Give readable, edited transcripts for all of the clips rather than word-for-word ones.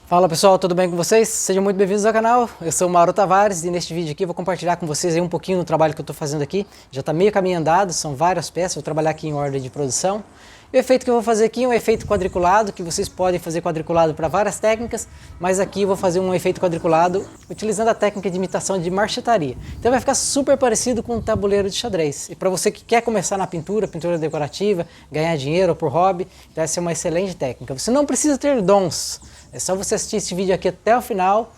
Fala pessoal, tudo bem com vocês? Sejam muito bem-vindos ao canal, eu sou o Mauro Tavares e neste vídeo aqui eu vou compartilhar com vocês aí um pouquinho do trabalho que eu estou fazendo aqui. Já está meio caminho andado, são várias peças, vou trabalhar aqui em ordem de produção. E o efeito que eu vou fazer aqui é um efeito quadriculado, que vocês podem fazer quadriculado para várias técnicas, mas aqui eu vou fazer um efeito quadriculado utilizando a técnica de imitação de marchetaria. Então vai ficar super parecido com um tabuleiro de xadrez. E para você que quer começar na pintura decorativa, ganhar dinheiro ou por hobby, então essa é uma excelente técnica. Você não precisa ter dons. É só você assistir esse vídeo aqui até o final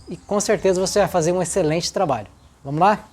e com certeza você vai fazer um excelente trabalho. Vamos lá?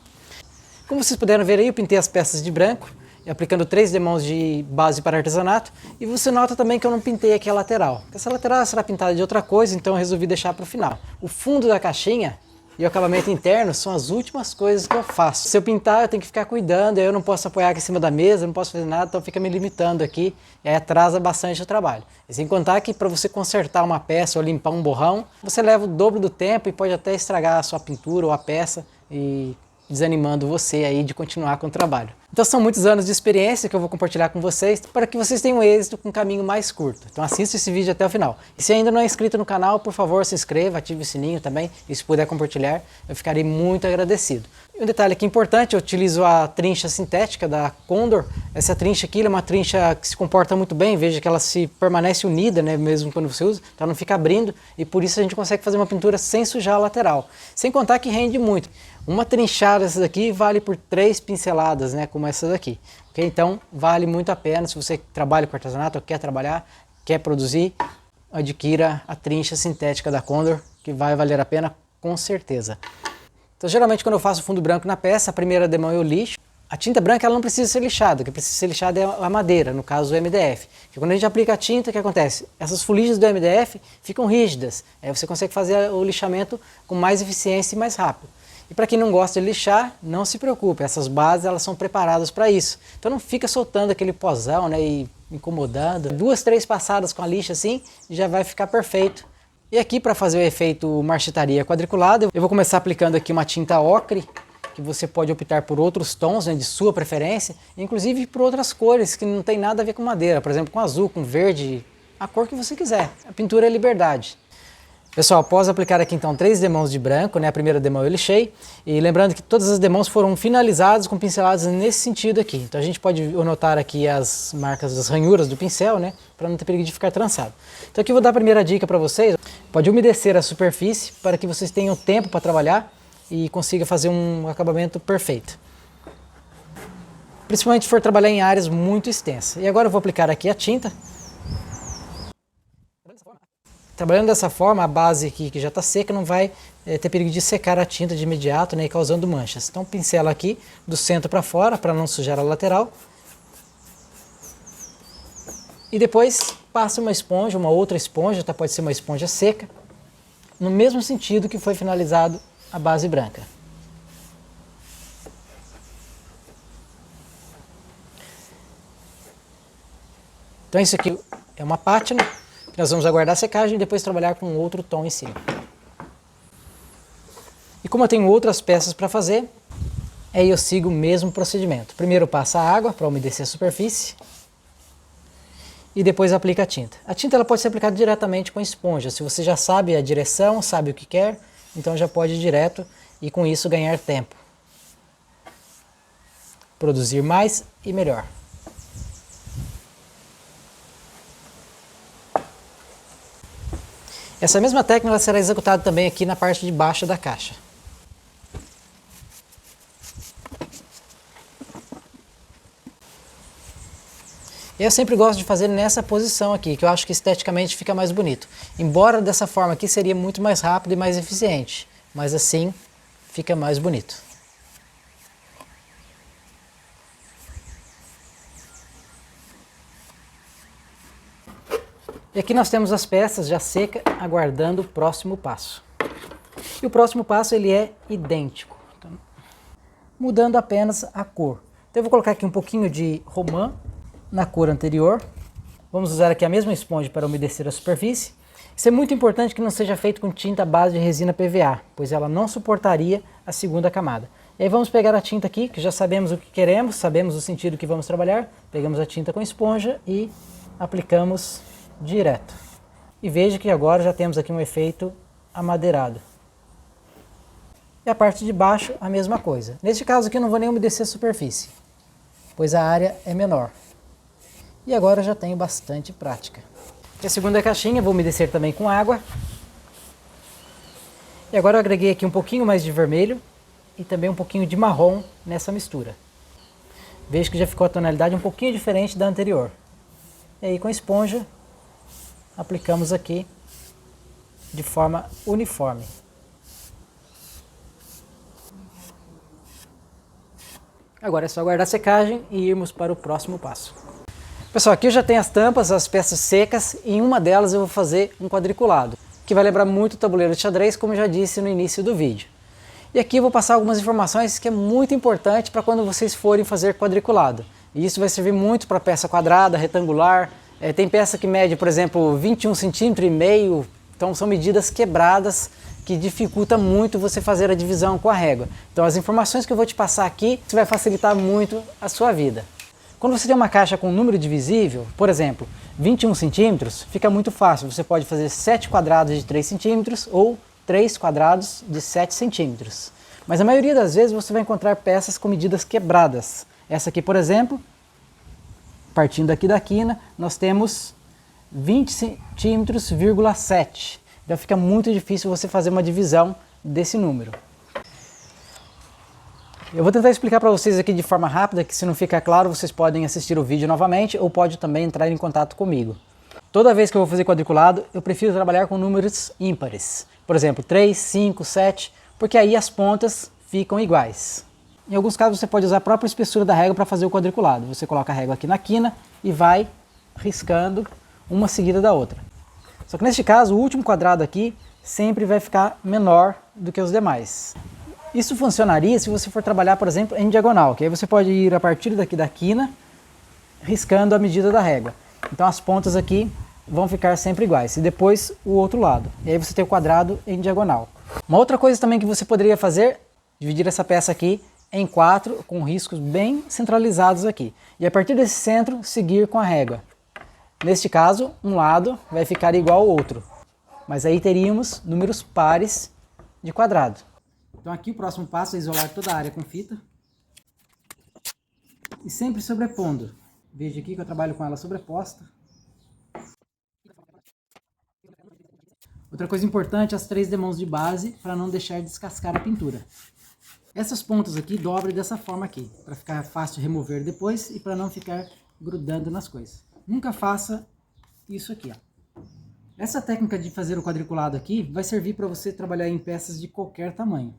Como vocês puderam ver aí, eu pintei as peças de branco, aplicando 3 demãos de base para artesanato, e você nota também que eu não pintei aqui a lateral. Essa lateral será pintada de outra coisa, então eu resolvi deixar para o final. O fundo da caixinha e o acabamento interno são as últimas coisas que eu faço. Se eu pintar, eu tenho que ficar cuidando, eu não posso apoiar aqui em cima da mesa, não posso fazer nada, então fica me limitando aqui, e aí atrasa bastante o trabalho. E sem contar que para você consertar uma peça ou limpar um borrão, você leva o dobro do tempo e pode até estragar a sua pintura ou a peça e desanimando você aí de continuar com o trabalho. Então são muitos anos de experiência que eu vou compartilhar com vocês para que vocês tenham êxito com um caminho mais curto. Então assista esse vídeo até o final. E se ainda não é inscrito no canal, por favor se inscreva, ative o sininho também e se puder compartilhar, eu ficarei muito agradecido. E um detalhe aqui importante, eu utilizo a trincha sintética da Condor. Essa trincha aqui é uma trincha que se comporta muito bem, veja que ela se permanece unida, né, mesmo quando você usa, então ela não fica abrindo e por isso a gente consegue fazer uma pintura sem sujar a lateral. Sem contar que rende muito. Uma trinchada dessa daqui vale por 3 pinceladas, né, como essa daqui. Okay? Então vale muito a pena, se você trabalha com artesanato, ou quer trabalhar, quer produzir, adquira a trincha sintética da Condor, que vai valer a pena com certeza. Então geralmente quando eu faço fundo branco na peça, a primeira demão eu lixo. A tinta branca ela não precisa ser lixada, o que precisa ser lixada é a madeira, no caso o MDF. Porque quando a gente aplica a tinta, o que acontece? Essas fuligens do MDF ficam rígidas, aí você consegue fazer o lixamento com mais eficiência e mais rápido. E para quem não gosta de lixar, não se preocupe, essas bases elas são preparadas para isso. Então não fica soltando aquele pozão, né, e incomodando. 2, 3 passadas com a lixa assim, já vai ficar perfeito. E aqui para fazer o efeito marchetaria quadriculada, eu vou começar aplicando aqui uma tinta ocre, que você pode optar por outros tons, né, de sua preferência, inclusive por outras cores que não tem nada a ver com madeira, por exemplo com azul, com verde, a cor que você quiser. A pintura é liberdade. Pessoal, após aplicar aqui então 3 demãos de branco, né, a primeira demão eu lixei, e lembrando que todas as demãos foram finalizadas com pinceladas nesse sentido aqui. Então a gente pode notar aqui as marcas das ranhuras do pincel, né, para não ter perigo de ficar trançado. Então aqui eu vou dar a primeira dica para vocês, pode umedecer a superfície para que vocês tenham tempo para trabalhar e consiga fazer um acabamento perfeito. Principalmente se for trabalhar em áreas muito extensas. E agora eu vou aplicar aqui a tinta. Trabalhando dessa forma, a base aqui que já está seca não vai ter perigo de secar a tinta de imediato, né, causando manchas. Então pincela aqui do centro para fora para não sujar a lateral. E depois passa uma esponja, uma outra esponja, tá, pode ser uma esponja seca, no mesmo sentido que foi finalizado a base branca. Então isso aqui é uma pátina. Nós vamos aguardar a secagem e depois trabalhar com outro tom em cima. E como eu tenho outras peças para fazer, aí eu sigo o mesmo procedimento. Primeiro passa a água para umedecer a superfície e depois aplica a tinta. A tinta ela pode ser aplicada diretamente com a esponja. Se você já sabe a direção, sabe o que quer, então já pode ir direto e com isso ganhar tempo. Produzir mais e melhor. Essa mesma técnica ela será executada também aqui na parte de baixo da caixa. Eu sempre gosto de fazer nessa posição aqui, que eu acho que esteticamente fica mais bonito. Embora dessa forma aqui seria muito mais rápido e mais eficiente, mas assim fica mais bonito. E aqui nós temos as peças já secas, aguardando o próximo passo. E o próximo passo ele é idêntico, então, mudando apenas a cor. Então eu vou colocar aqui um pouquinho de romã na cor anterior. Vamos usar aqui a mesma esponja para umedecer a superfície. Isso é muito importante que não seja feito com tinta base de resina PVA, pois ela não suportaria a segunda camada. E aí vamos pegar a tinta aqui, que já sabemos o que queremos, sabemos o sentido que vamos trabalhar. Pegamos a tinta com esponja e aplicamos direto. E veja que agora já temos aqui um efeito amadeirado. E a parte de baixo a mesma coisa. Neste caso aqui eu não vou nem umedecer a superfície, pois a área é menor. E agora eu já tenho bastante prática. E a segunda caixinha vou umedecer também com água. E agora eu agreguei aqui um pouquinho mais de vermelho e também um pouquinho de marrom nessa mistura. Vejo que já ficou a tonalidade um pouquinho diferente da anterior. E aí com a esponja aplicamos aqui de forma uniforme. Agora é só aguardar a secagem e irmos para o próximo passo. Pessoal, aqui eu já tenho as tampas, as peças secas, e em uma delas eu vou fazer um quadriculado, que vai lembrar muito o tabuleiro de xadrez, como eu já disse no início do vídeo. E aqui eu vou passar algumas informações que é muito importante para quando vocês forem fazer quadriculado. E isso vai servir muito para peça quadrada, retangular. Tem peça que mede, por exemplo, 21,5 cm, então são medidas quebradas que dificulta muito você fazer a divisão com a régua. Então as informações que eu vou te passar aqui, isso vai facilitar muito a sua vida. Quando você tem uma caixa com um número divisível, por exemplo, 21 centímetros, fica muito fácil. Você pode fazer 7 quadrados de 3 centímetros ou 3 quadrados de 7 centímetros. Mas a maioria das vezes você vai encontrar peças com medidas quebradas. Essa aqui, por exemplo, partindo aqui da quina, nós temos 20 centímetros,7. Então fica muito difícil você fazer uma divisão desse número. Eu vou tentar explicar para vocês aqui de forma rápida, que se não ficar claro, vocês podem assistir o vídeo novamente ou pode também entrar em contato comigo. Toda vez que eu vou fazer quadriculado, eu prefiro trabalhar com números ímpares. Por exemplo, 3, 5, 7, porque aí as pontas ficam iguais. Em alguns casos você pode usar a própria espessura da régua para fazer o quadriculado. Você coloca a régua aqui na quina e vai riscando uma seguida da outra. Só que neste caso, o último quadrado aqui sempre vai ficar menor do que os demais. Isso funcionaria se você for trabalhar, por exemplo, em diagonal, que aí você pode ir a partir daqui da quina, riscando a medida da régua. Então as pontas aqui vão ficar sempre iguais, e depois o outro lado. E aí você tem o quadrado em diagonal. Uma outra coisa também que você poderia fazer, dividir essa peça aqui em 4, com riscos bem centralizados aqui. E a partir desse centro, seguir com a régua. Neste caso, um lado vai ficar igual ao outro, mas aí teríamos números pares de quadrado. Então aqui o próximo passo é isolar toda a área com fita e sempre sobrepondo. Veja aqui que eu trabalho com ela sobreposta. Outra coisa importante, as 3 demãos de base para não deixar descascar a pintura. Essas pontas aqui dobre dessa forma aqui, para ficar fácil de remover depois e para não ficar grudando nas coisas. Nunca faça isso aqui, ó. Essa técnica de fazer o quadriculado aqui vai servir para você trabalhar em peças de qualquer tamanho.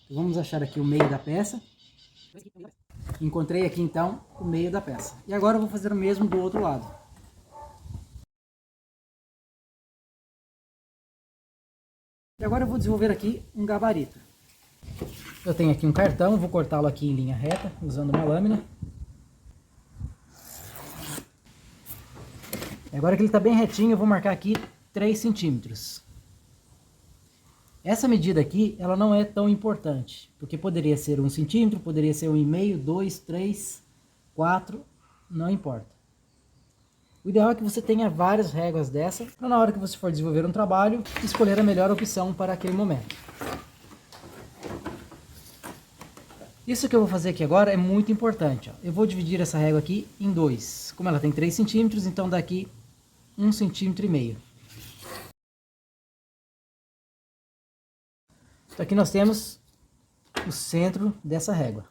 Então, vamos achar aqui o meio da peça. Encontrei aqui então o meio da peça. E agora eu vou fazer o mesmo do outro lado. E agora eu vou desenvolver aqui um gabarito. Eu tenho aqui um cartão, vou cortá-lo aqui em linha reta, usando uma lâmina. E agora que ele está bem retinho, eu vou marcar aqui 3 centímetros. Essa medida aqui, ela não é tão importante, porque poderia ser 1 centímetro, poderia ser 1,5, 2, 3, 4, não importa. O ideal é que você tenha várias réguas dessa, para na hora que você for desenvolver um trabalho, escolher a melhor opção para aquele momento. Isso que eu vou fazer aqui agora é muito importante, ó. Eu vou dividir essa régua aqui em 2. Como ela tem 3 centímetros, então daqui 1,5 centímetros. Então aqui nós temos o centro dessa régua.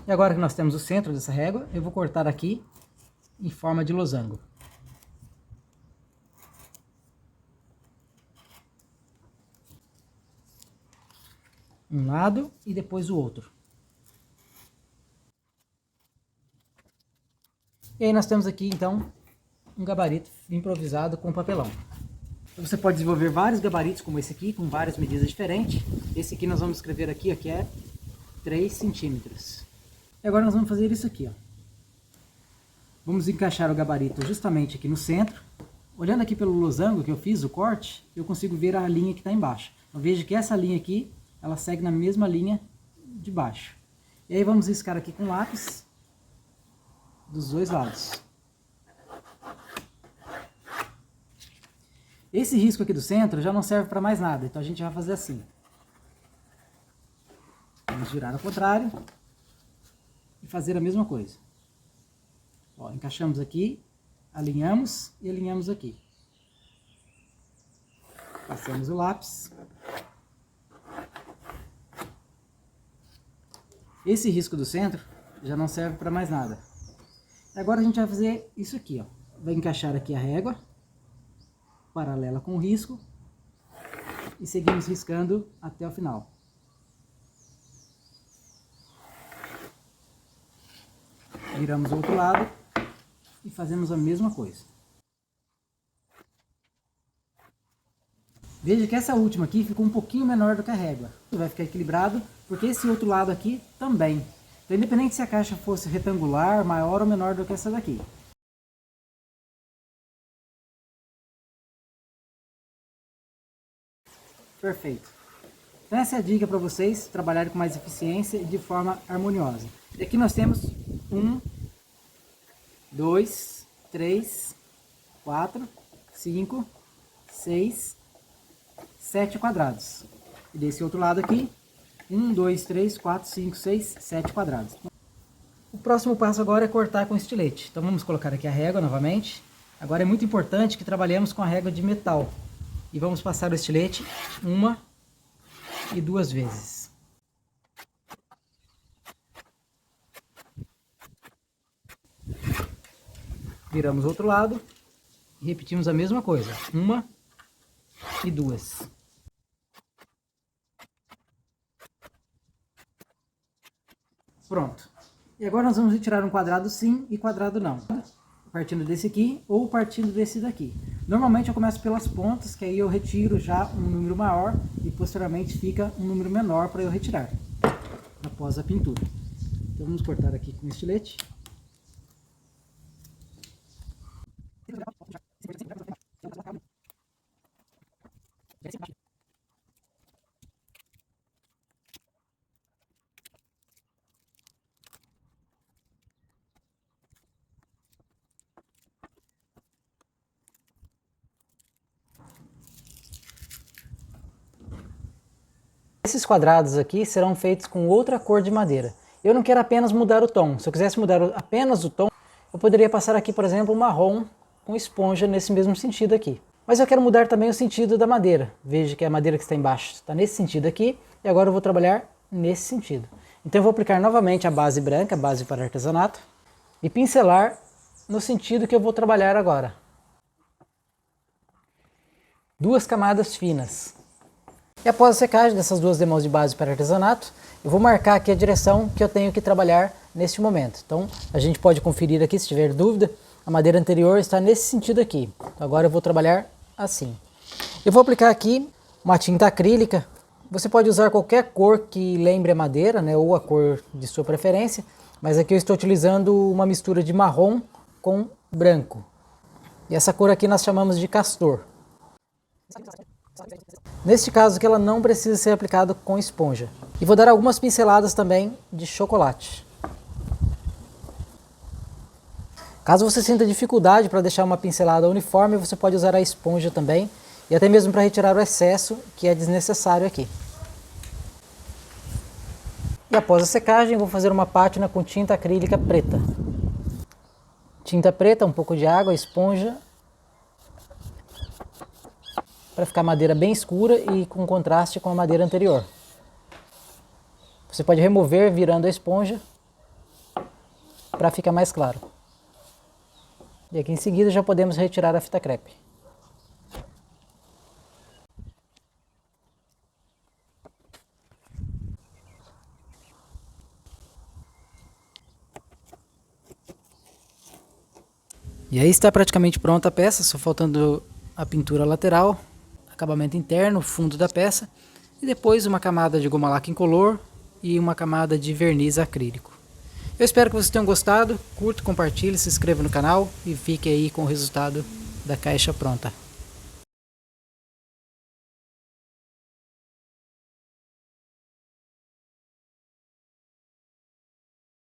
E agora que nós temos o centro dessa régua, eu vou cortar aqui em forma de losango. Um lado e depois o outro. E aí nós temos aqui então um gabarito improvisado com papelão. Então, você pode desenvolver vários gabaritos como esse aqui, com várias medidas diferentes. Esse aqui nós vamos escrever aqui, ó, que é 3 centímetros. E agora nós vamos fazer isso aqui, ó. Vamos encaixar o gabarito justamente aqui no centro. Olhando aqui pelo losango que eu fiz, o corte, eu consigo ver a linha que está embaixo. Então veja que essa linha aqui, ela segue na mesma linha de baixo. E aí vamos riscar aqui com lápis. dos dois lados. Esse risco aqui do centro já não serve para mais nada, então a gente vai fazer assim. Vamos girar ao contrário e fazer a mesma coisa. Ó, encaixamos aqui, alinhamos e alinhamos aqui. Passamos o lápis. Esse risco do centro já não serve para mais nada. Agora a gente vai fazer isso aqui, ó. Vai encaixar aqui a régua, paralela com o risco, e seguimos riscando até o final. Viramos o outro lado e fazemos a mesma coisa. Veja que essa última aqui ficou um pouquinho menor do que a régua. Vai ficar equilibrado, porque esse outro lado aqui também. Então, independente se a caixa fosse retangular, maior ou menor do que essa daqui. Perfeito. Então essa é a dica para vocês trabalharem com mais eficiência e de forma harmoniosa. E aqui nós temos 1, 2, 3, 4, 5, 6, 7 quadrados. E desse outro lado aqui, 1, 2, 3, 4, 5, 6, 7 quadrados. O próximo passo agora é cortar com estilete. Então vamos colocar aqui a régua novamente. Agora é muito importante que trabalhemos com a régua de metal. E vamos passar o estilete 1 e 2 vezes. Viramos o outro lado e repetimos a mesma coisa. 1 e 2. Pronto. E agora nós vamos retirar um quadrado sim e quadrado não. Partindo desse aqui ou partindo desse daqui. Normalmente eu começo pelas pontas, que aí eu retiro já um número maior e posteriormente fica um número menor para eu retirar, após a pintura. Então vamos cortar aqui com estilete. Esses quadrados aqui serão feitos com outra cor de madeira. Eu não quero apenas mudar o tom. Se eu quisesse mudar apenas o tom, eu poderia passar aqui, por exemplo, um marrom com esponja nesse mesmo sentido aqui. Mas eu quero mudar também o sentido da madeira. Veja que a madeira que está embaixo está nesse sentido aqui, e agora eu vou trabalhar nesse sentido. Então eu vou aplicar novamente a base branca, a base para artesanato, e pincelar no sentido que eu vou trabalhar agora. 2 camadas finas. E após a secagem dessas 2 demãos de base para artesanato, eu vou marcar aqui a direção que eu tenho que trabalhar neste momento. Então a gente pode conferir aqui se tiver dúvida. A madeira anterior está nesse sentido aqui. Então, agora eu vou trabalhar assim. Eu vou aplicar aqui uma tinta acrílica. Você pode usar qualquer cor que lembre a madeira, né, ou a cor de sua preferência. Mas aqui eu estou utilizando uma mistura de marrom com branco. E essa cor aqui nós chamamos de castor. Neste caso que ela não precisa ser aplicada com esponja. E vou dar algumas pinceladas também de chocolate. Caso você sinta dificuldade para deixar uma pincelada uniforme, você pode usar a esponja também, e até mesmo para retirar o excesso que é desnecessário aqui. E após a secagem, vou fazer uma pátina com tinta acrílica preta. Tinta preta, um pouco de água, esponja, para ficar a madeira bem escura e com contraste com a madeira anterior. Você pode remover virando a esponja para ficar mais claro. E aqui em seguida já podemos retirar a fita crepe. E aí está praticamente pronta a peça, só faltando a pintura lateral, acabamento interno, fundo da peça, e depois uma camada de goma laca incolor e uma camada de verniz acrílico. Eu espero que vocês tenham gostado, curta, compartilhe, se inscreva no canal e fique aí com o resultado da caixa pronta.